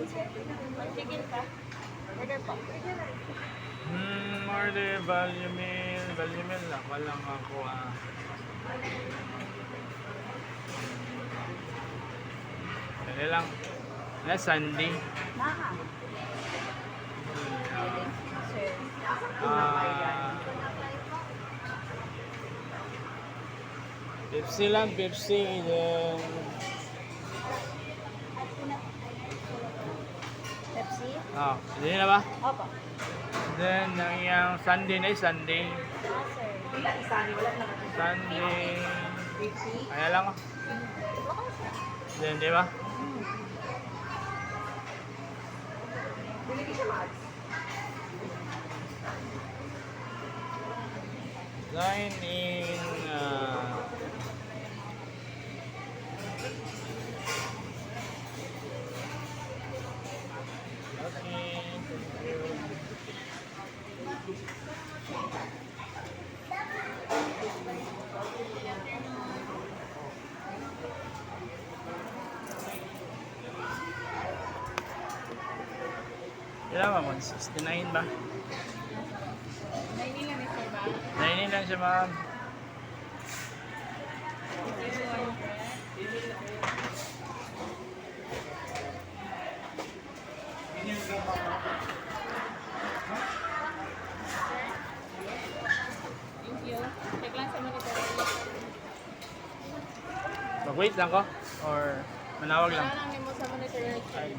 Chicken pa? Order po. Order value meal. Value meal lang. Walang ako Dali lang. Na Sunday. Maha. Sir. Pepsi lang, Pepsi. Then, Pepsi? hindi na ba? Opo. Then, yung Sunday na Sunday. Sir. Sunday. Pepsi? Kaya lang ako. Then, di ba? Dine in okay, thank you. Kailan ba? 169 ba? 90 lang ito ba? 90 lang siya, ma'am. Thank you. Check lang sa monitor. Mag-wait lang ko? Or manawag lang? Wala lang mo sa monitor. Ay, sorry.